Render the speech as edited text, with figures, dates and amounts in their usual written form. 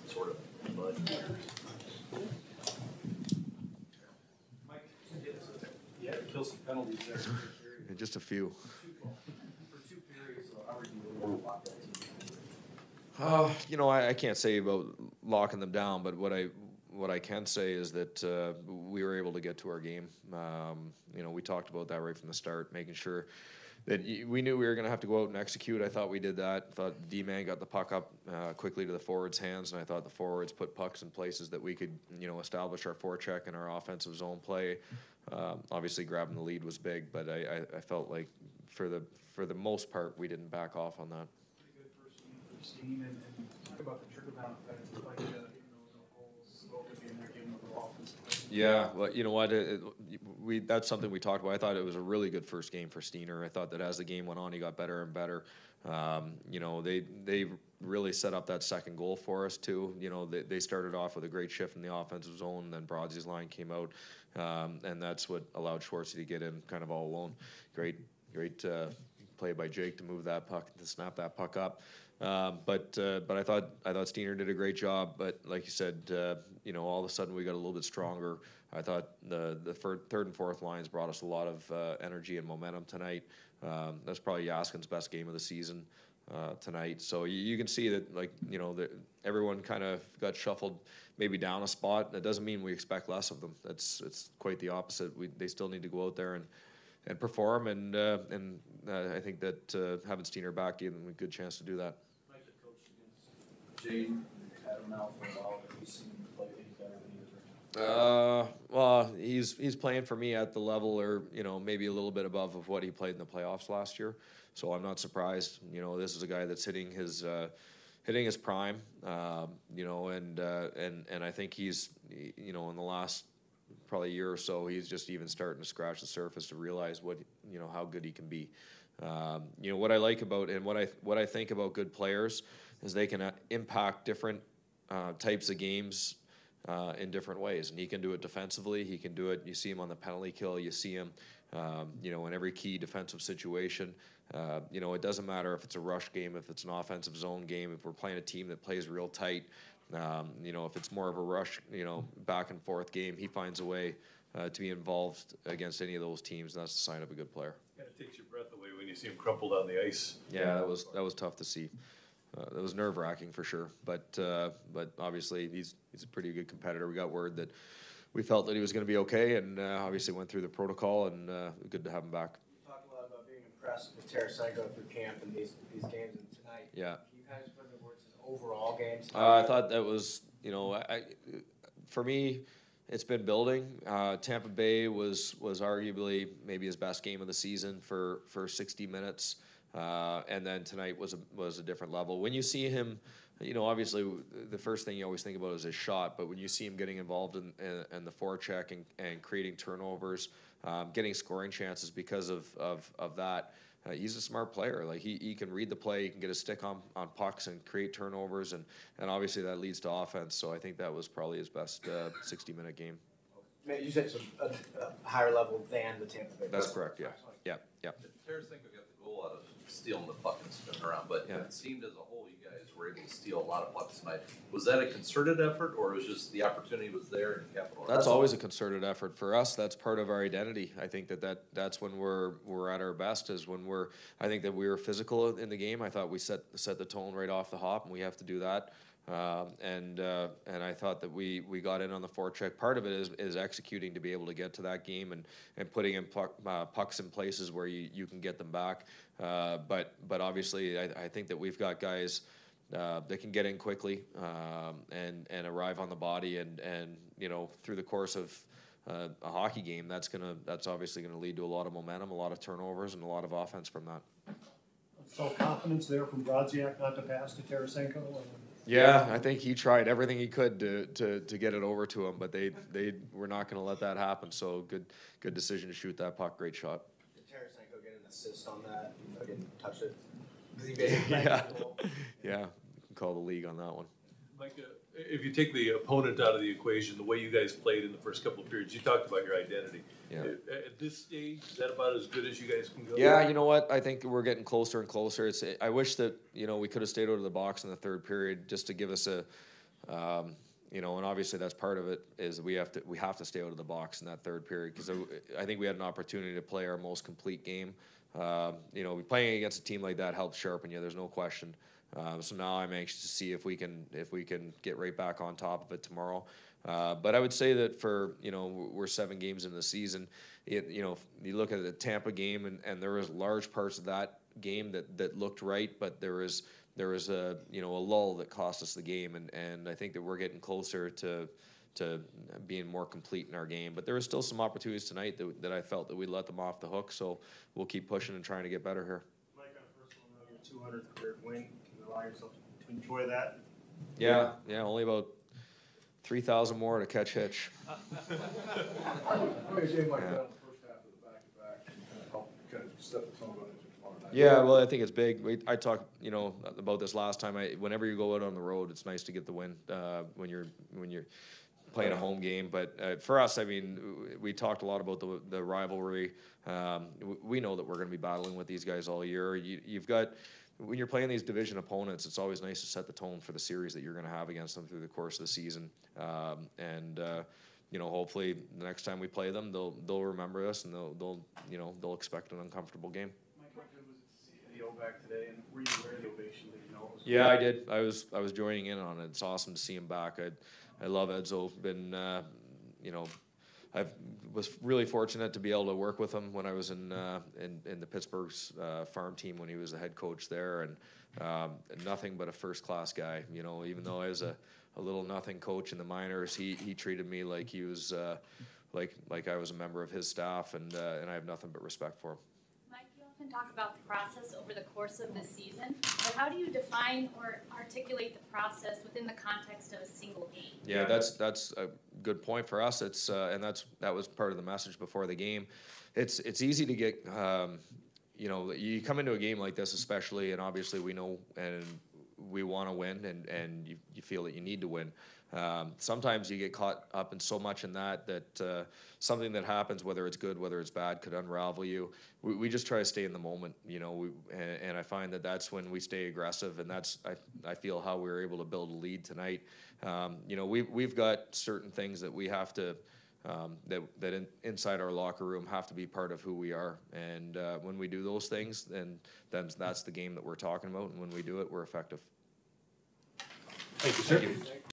Sort of. Mike, yeah, kill some penalties there. Just a few. For 2 periods, how are you able to lock that team? I can't say about locking them down, but what I can say is that we were able to get to our game. We talked about that right from the start, making sure that we knew we were going to have to go out and execute. I thought we did that. I thought D-man got the puck up quickly to the forwards' hands, and I thought the forwards put pucks in places that we could, establish our forecheck and our offensive zone play. Obviously, grabbing the lead was big, but I felt like for the most part, we didn't back off on that. Pretty good first game for Steam, and talk about the trickle-down effect, like, no goals, spoken in there, giving them the offense. Yeah, well, you know what? That's something we talked about. I thought it was a really good first game for Steiner. I thought that as the game went on, he got better and better. They really set up that second goal for us too. They started off with a great shift in the offensive zone, and then Broadsy's line came out, and that's what allowed Schwartzy to get in kind of all alone. Great play by Jake to move that puck, to snap that puck up. But I thought Steiner did a great job. But like you said, all of a sudden we got a little bit stronger. I thought the third and fourth lines brought us a lot of energy and momentum tonight. That's probably Yaskin's best game of the season tonight. So you can see that, that everyone kind of got shuffled maybe down a spot. That doesn't mean we expect less of them. It's quite the opposite. They still need to go out there and perform, and I think that having Steiner back gave them a good chance to do that. Jade had him out for a while. Have you seen him play any better than he is right now? Well, he's playing for me at the level, or maybe a little bit above of what he played in the playoffs last year. So I'm not surprised. This is a guy that's hitting his prime. And I think he's in the last probably year or so, he's just even starting to scratch the surface to realize what how good he can be. What I like about and what I think about good players is they can impact different types of games in different ways, and he can do it defensively. He can do it. You see him on the penalty kill. You see him, in every key defensive situation. It doesn't matter if it's a rush game, if it's an offensive zone game, if we're playing a team that plays real tight. If it's more of a rush, back and forth game, he finds a way to be involved against any of those teams. And that's a sign of a good player. Kind of takes your breath away when you see him crumpled on the ice. Yeah, that was tough to see. That was nerve-wracking for sure, but obviously he's a pretty good competitor. We got word that we felt that he was going to be okay, and obviously went through the protocol, and good to have him back. You talked a lot about being impressed with Tarasenko through camp and these games and tonight. Yeah. Can you kind of put into words his overall games? I thought that was, for me, it's been building. Tampa Bay was arguably maybe his best game of the season for 60 minutes. And then tonight was a different level. When you see him, obviously the first thing you always think about is his shot, but when you see him getting involved in the forecheck and creating turnovers, getting scoring chances because of that, he's a smart player. Like he can read the play, he can get a stick on pucks and create turnovers, and obviously that leads to offense. So I think that was probably his best 60-minute game. You said it's a higher level than the Tampa Bay. That's correct. Yeah. Tarasenko got the goal out of stealing the puck and spinning around, but it seemed as a whole you guys were able to steal a lot of pucks tonight. Was that a concerted effort, or was just the opportunity was there and capital? That's always a concerted effort for us. That's part of our identity. I think that's when we're at our best, is when I think that we were physical in the game. I thought we set the tone right off the hop, and we have to do that. And I thought that we got in on the forecheck. Part of it is executing to be able to get to that game and putting in pucks in places where you can get them back. But obviously I think that we've got guys that can get in quickly and arrive on the body and through the course of a hockey game, that's obviously gonna lead to a lot of momentum, a lot of turnovers, and a lot of offense from that. So confidence there from Brodziak not to pass to Tarasenko? Yeah, I think he tried everything he could to get it over to him, but they were not going to let that happen. So good decision to shoot that puck. Great shot. Did Tarasenko get an assist on that? I didn't touch it. Yeah, you can call the league on that one. Mike, if you take the opponent out of the equation, the way you guys played in the first couple of periods, you talked about your identity. Yeah. At this stage, is that about as good as you guys can go? Yeah, you know what? I think we're getting closer and closer. I wish that we could have stayed out of the box in the third period just to give us a, and obviously that's part of it is we have to stay out of the box in that third period because I think we had an opportunity to play our most complete game. Playing against a team like that helps sharpen you. There's no question. So now I'm anxious to see if we can get right back on top of it tomorrow. But I would say that we're 7 games in the season. You look at the Tampa game and there was large parts of that game that looked right, but there was a lull that cost us the game, and I think that we're getting closer to being more complete in our game. But there was still some opportunities tonight that I felt that we let them off the hook. So we'll keep pushing and trying to get better here. Mike, on a personal note, your 200th career win, can you allow yourself to enjoy that? Yeah, only about 3,000 more to catch Hitch. Probably a game like that in the first half of the back-to-back can help set the tone going into tomorrow night. Yeah, well, I think it's big. I talked, about this last time. Whenever you go out on the road, it's nice to get the win when you're playing a home game. But for us, I mean, we talked a lot about the rivalry. We know that we're going to be battling with these guys all year. You've got. When you're playing these division opponents, it's always nice to set the tone for the series that you're going to have against them through the course of the season. Hopefully the next time we play them, they'll remember us and they'll expect an uncomfortable game. Mike, how good was it to see Eddie O back today, and were you aware of the ovation that you know it was? Yeah, I did. I was joining in on it. It's awesome to see him back. I love Edzo. Been I was really fortunate to be able to work with him when I was in the Pittsburgh's farm team when he was the head coach there, and nothing but a first class guy. Even though I was a little nothing coach in the minors, he treated me like he was like I was a member of his staff, and I have nothing but respect for him. Mike, you often talk about the process over the course of the season, but how do you define or articulate the process within the context of a single game? Yeah, that's a good point for us. It's that was part of the message before the game. It's easy to get you come into a game like this, especially, and obviously we know and we want to win, and you feel that you need to win. Sometimes you get caught up in so much in that something that happens, whether it's good, whether it's bad, could unravel you. We just try to stay in the moment, and I find that that's when we stay aggressive, and that's I feel how we were able to build a lead tonight. We've got certain things that we have to inside our locker room have to be part of who we are, and when we do those things, then that's the game that we're talking about, and when we do it, we're effective. Thank you, sir. Thank you.